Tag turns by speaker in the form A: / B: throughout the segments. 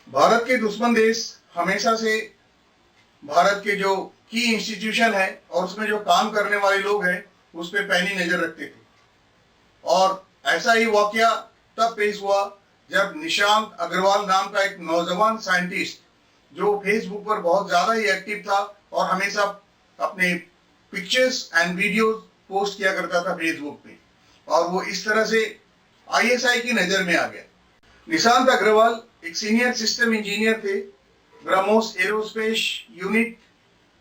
A: भारत के दुश्मन देश हमेशा से भारत के जो की इंस्टीट्यूशन है और उसमें जो काम करने वाले लोग हैं उस पर पैनी नजर रखते थे। और ऐसा ही वाकया तब पेश हुआ जब निशांत अग्रवाल नाम का एक नौजवान साइंटिस्ट जो फेसबुक पर बहुत ज्यादा ही एक्टिव था और हमेशा अपने पिक्चर्स एंड वीडियोस पोस्ट किया करता था फेसबुक पे, और वो इस तरह से आईएसआई की नजर में आ गया। निशांत अग्रवाल एक सीनियर सिस्टम इंजीनियर थे ब्रह्मोस एरोस्पेस यूनिट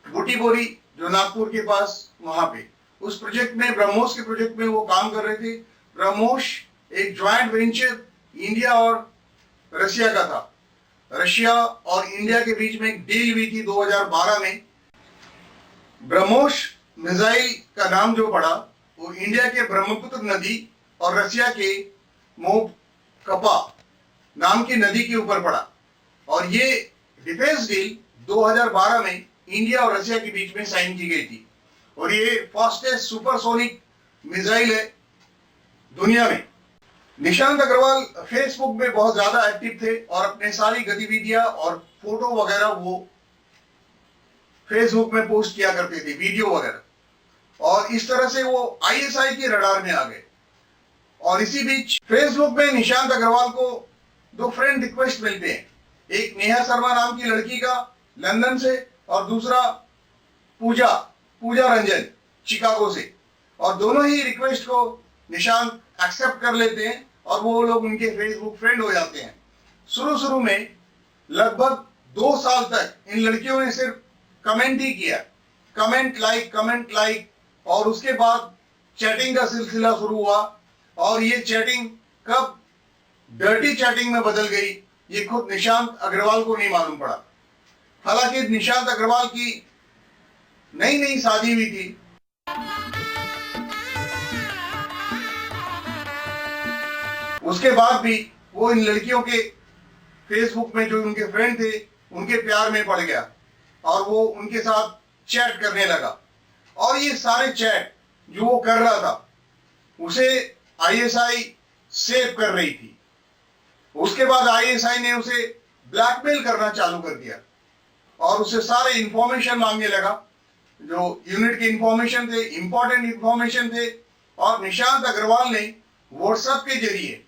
A: बुटीबोरी जो नागपुर के पास वहां पे उस प्रोजेक्ट में ब्रह्मोस के प्रोजेक्ट में वो काम कर रहे थे। ब्रह्मोस एक ज्वाइंट वेंचर इंडिया और रशिया का था। रशिया और इंडिया के बीच में एक डील हुई थी 2012 में। ब्रह्मोस मिसाइल का नाम जो पड़ा वो इंडिया के ब्रह्मपुत्र नदी और रशिया के मोकपा नाम की नदी के ऊपर पड़ा, और ये डिफेंस डील 2012 में इंडिया और रशिया के बीच में साइन की गई थी। और ये फास्टेस्ट सुपरसोनिक मिसाइल है दुनिया में। निशांत अग्रवाल फेसबुक में बहुत ज्यादा एक्टिव थे और अपने सारी गतिविधियां और फोटो वगैरह वो फेसबुक में पोस्ट किया करते थे, वीडियो वगैरह, और इस तरह से वो आईएसआई के रडार में आ गए। और इसी बीच फेसबुक में निशांत अग्रवाल को दो फ्रेंड रिक्वेस्ट मिलते हैं, एक नेहा शर्मा नाम की लड़की का लंदन से और दूसरा पूजा रंजन शिकागो से, और दोनों ही रिक्वेस्ट को निशांत एक्सेप्ट कर लेते हैं और वो लोग उनके फेसबुक फ्रेंड हो जाते हैं। शुरू में लगभग 2 साल तक इन लड़कियों ने सिर्फ कमेंट ही किया, कमेंट लाइक, और उसके बाद चैटिंग का सिलसिला शुरू हुआ, और ये चैटिंग कब डर्टी चैटिंग में बदल गई ये खुद निशांत अग्रवाल को नहीं मालूम पड़ा। हालांकि निशांत अग्रवाल की नई शादी हुई थी। उसके बाद भी वो इन लड़कियों के फेसबुक में जो उनके फ्रेंड थे उनके प्यार में पड़ गया और वो उनके साथ चैट करने लगा। और ये सारे चैट जो वो कर रहा था उसे आईएसआई सेव कर रही थी। उसके बाद आईएसआई ने उसे ब्लैकमेल करना चालू कर दिया और उससे सारे इंफॉर्मेशन मांगने लगा, जो यूनिट के इंफॉर्मेशन थे, इंपॉर्टेंट इंफॉर्मेशन थे। और निशांत अग्रवाल ने व्हाट्सएप के जरिए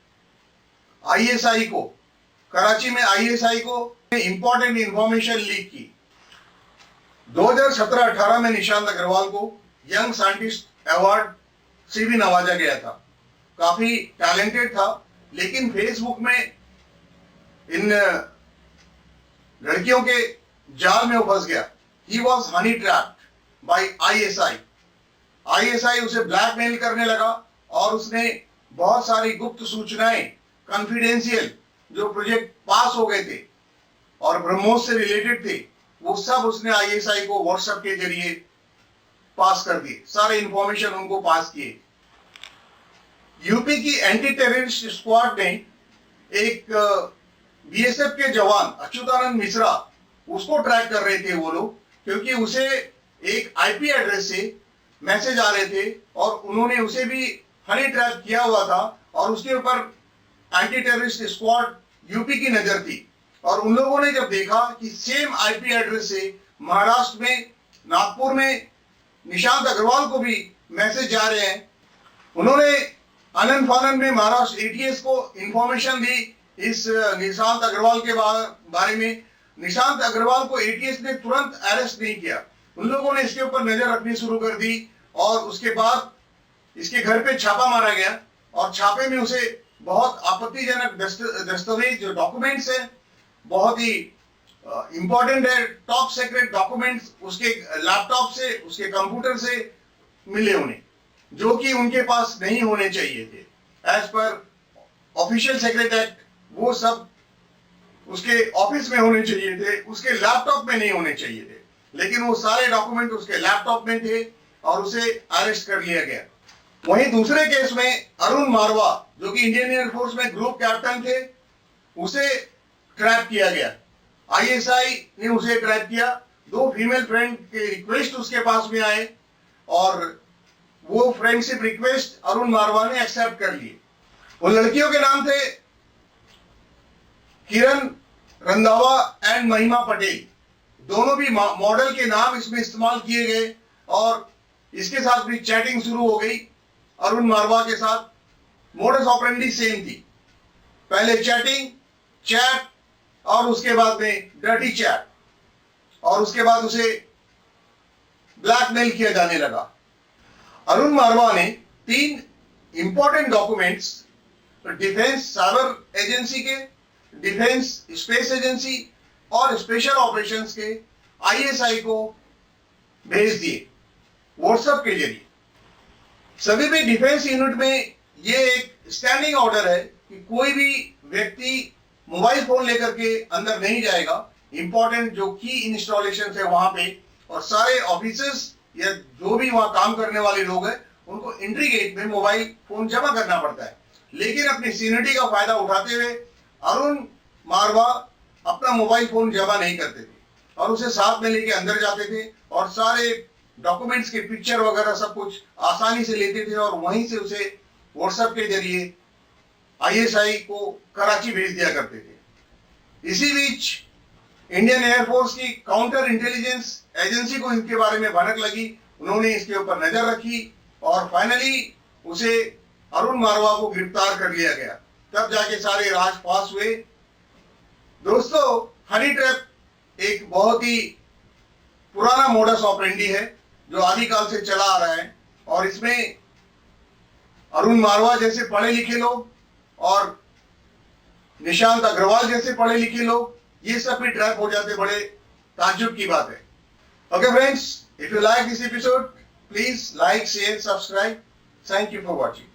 A: आईएसआई को, कराची में आईएसआई को इंपॉर्टेंट इंफॉर्मेशन लीक की। 2017-18 में निशांत अग्रवाल को यंग साइंटिस्ट अवार्ड से भी नवाजा गया था। काफी टैलेंटेड था, लेकिन फेसबुक में इन लड़कियों के जाल में वो फंस गया। He was Honey trapped by ISI. ISI उसे ब्लैकमेल करने लगा और उसने बहुत सारी गुप्त सूचनाएं, कॉन्फिडेंशियल जो प्रोजेक्ट पास हो गए थे और ब्रह्मोस से रिलेटेड थे, वो सब उसने आईएसआई को व्हाट्सएप के जरिए पास कर दिए, सारे इंफॉर्मेशन उनको पास किए। यूपी की एंटी टेररिस्ट स्क्वाड ने एक बीएसएफ के जवान अच्युतानंद मिश्रा, उसको ट्रैक कर रहे थे वो लोग, क्योंकि उसे एक आईपी एड्रेस से मैसेज आ रहे थे और उन्होंने उसे भी हनी ट्रैप किया हुआ था और उसके ऊपर एंटी टेररिस्ट स्क्वाड यूपी की नजर थी। और उन लोगों ने जब देखा कि सेम आईपी एड्रेस से महाराष्ट्र में, नागपुर में निशांत अग्रवाल को भी मैसेज जा रहे हैं, उन्होंने आनंद फानंद में महाराष्ट्र एटीएस को इंफॉर्मेशन दी इस निशांत अग्रवाल के बारे में। निशांत अग्रवाल को एटीएस ने तुरंत अरेस्ट नहीं किया, उन लोगों ने इसके ऊपर नजर रखनी शुरू कर दी और उसके बाद इसके घर पे छापा मारा गया और छापे में उसे बहुत आपत्तिजनक दस्तावेज जो डॉक्यूमेंट्स है, बहुत ही इंपॉर्टेंट है, टॉप सीक्रेट डॉक्यूमेंट्स उसके लैपटॉप से, उसके कंप्यूटर से मिले उन्हें, जो कि उनके पास नहीं होने चाहिए थे as per official secret act. वो सब उसके ऑफिस में होने चाहिए थे, उसके लैपटॉप में नहीं होने चाहिए थे, लेकिन वो सारे डॉक्यूमेंट उसके लैपटॉप में थे और उसे अरेस्ट कर लिया गया। वहीं दूसरे केस में अरुण मारवा, जो कि इंडियन एयरफोर्स में ग्रुप कैप्टन थे, उसे ट्रैप किया गया। आईएसआई ने उसे ट्रैप किया। 2 फीमेल फ्रेंड के रिक्वेस्ट उसके पास में आए और वो फ्रेंडशिप रिक्वेस्ट अरुण मारवा ने एक्सेप्ट कर लिए। उन लड़कियों के नाम थे किरण रंधावा एंड महिमा पटेल, दोनों भी मॉडल के नाम इसमें इस्तेमाल किए गए और इसके साथ भी चैटिंग शुरू हो गई। अरुण मारवा के साथ मोडस ऑपरेंडी सेम थी, पहले चैटिंग, चैट और उसके बाद में डर्टी चैट और उसके बाद उसे ब्लैकमेल किया जाने लगा। अरुण मारवा ने 3 important documents defence cyber agency के, डिफेंस स्पेस एजेंसी और स्पेशल ऑपरेशंस के आईएसआई को भेज दिए व्हाट्सएप के जरिए। सभी भी डिफेंस यूनिट में ये एक स्टैंडिंग ऑर्डर है कि कोई भी व्यक्ति मोबाइल फोन लेकर के अंदर नहीं जाएगा। इंपॉर्टेंट जो की इंस्टॉलेशन है वहां पे, और सारे ऑफिसर्स या जो भी वहां काम करने वाले लोग हैं उनको एंट्री गेट में मोबाइल फोन जमा करना पड़ता है। लेकिन अपनी सीनियरिटी का फायदा उठाते हुए अरुण मारवा अपना मोबाइल फोन जमा नहीं करते थे और उसे साथ में लेके अंदर जाते थे और सारे डॉक्यूमेंट्स के पिक्चर वगैरह सब कुछ आसानी से लेते थे और वहीं से उसे व्हाट्सएप के जरिए आईएसआई को कराची भेज दिया करते थे। इसी बीच इंडियन एयरफोर्स की काउंटर इंटेलिजेंस एजेंसी को इनके बारे में भनक लगी, उन्होंने इसके ऊपर नजर रखी और फाइनली उसे अरुण मारवा को गिरफ्तार कर लिया गया। तब जाके सारे राज पास हुए। दोस्तों, हनी ट्रैप एक बहुत ही पुराना मोडस ऑपरेंडी है जो आदिकाल से चला आ रहा है और इसमें अरुण मारवा जैसे पढ़े लिखे लोग और निशांत अग्रवाल जैसे पढ़े लिखे लोग ये सब भी ट्रैप हो जाते, बड़े ताज्जुब की बात है। Okay friends, if you like this episode, please like, share, subscribe. Thank you for watching.